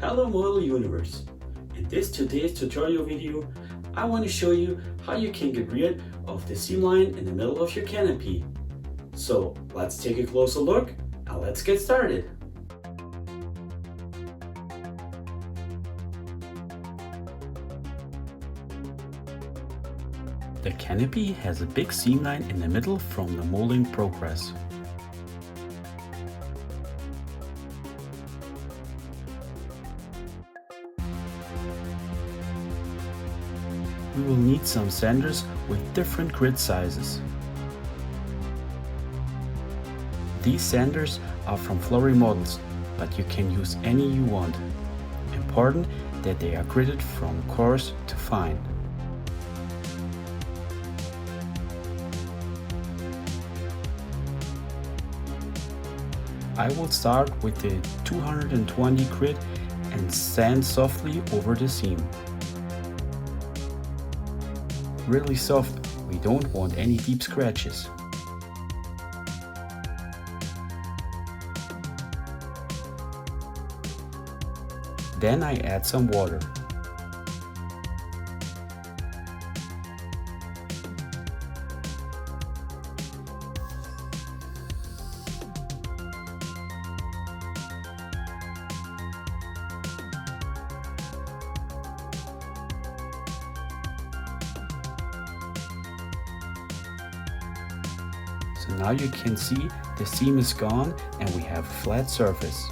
Hello model universe. In today's tutorial video, I want to show you how you can get rid of the seam line in the middle of your canopy. So let's take a closer look and let's get started. The canopy has a big seam line in the middle from the molding progress. We will need some sanders with different grit sizes. These sanders are from Flory models, but you can use any you want. Important that they are gritted from coarse to fine. I will start with the 220 grit and sand softly over the seam. Really soft, we don't want any deep scratches. Then I add some water. So now you can see the seam is gone and we have a flat surface.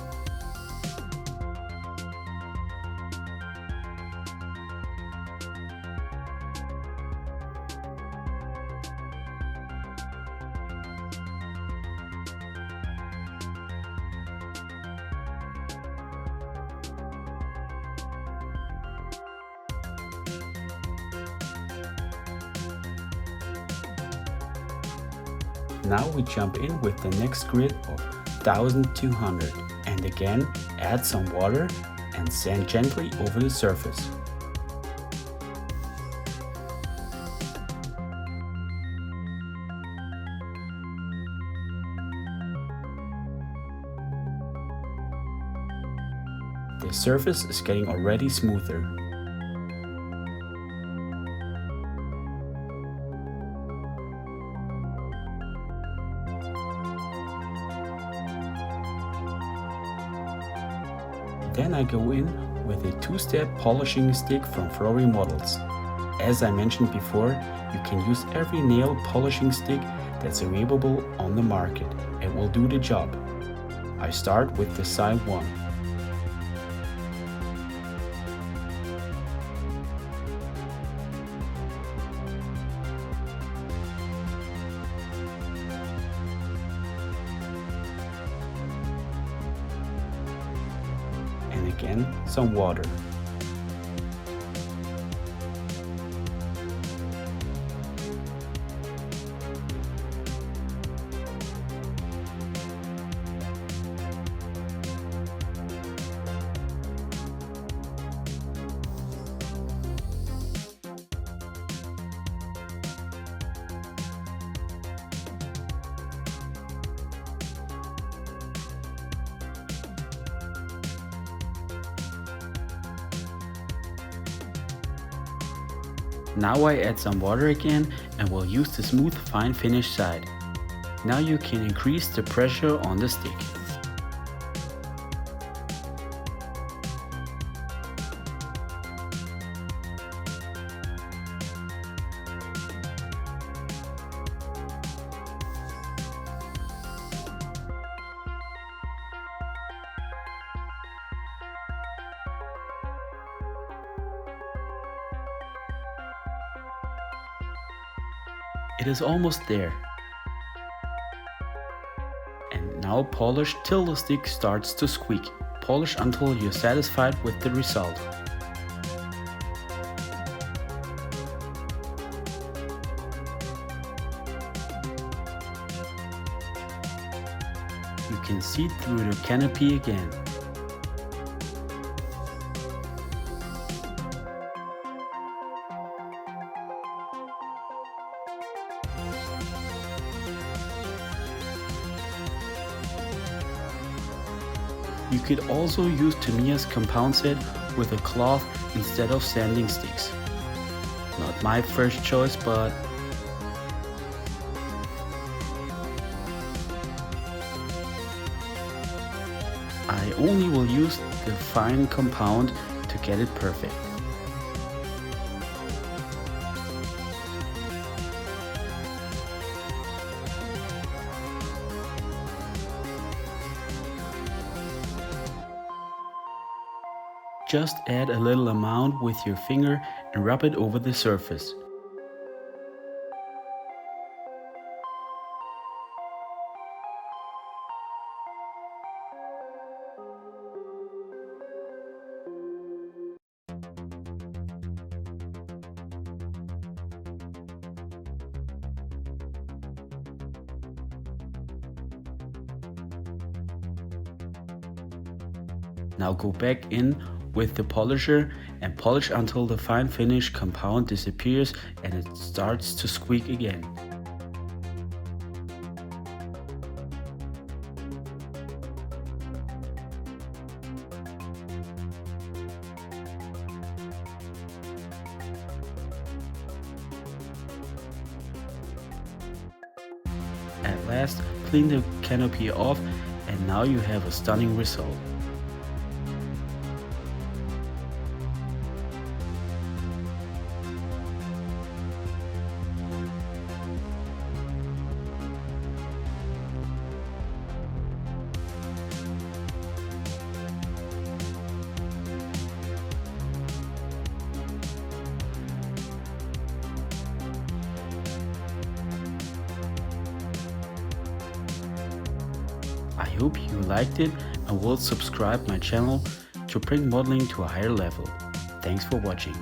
Now we jump in with the next grit of 1200 and again add some water and sand gently over the surface. The surface is getting already smoother. Then I go in with a two-step polishing stick from Flory models. As I mentioned before, you can use every nail polishing stick that's available on the market. It will do the job. I start with the side one. And again some water. Now I add some water again and will use the smooth fine finish side. Now you can increase the pressure on the stick. It is almost there. And now polish till the stick starts to squeak. Polish until you're satisfied with the result. You can see through the canopy again. You could also use Tamiya's compound set with a cloth instead of sanding sticks. Not my first choice, but I only will use the fine compound to get it perfect. Just add a little amount with your finger and rub it over the surface. Now go back in with the polisher and polish until the fine finish compound disappears and it starts to squeak again. At last, clean the canopy off and now you have a stunning result. I hope you liked it and will subscribe my channel to bring modeling to a higher level. Thanks for watching.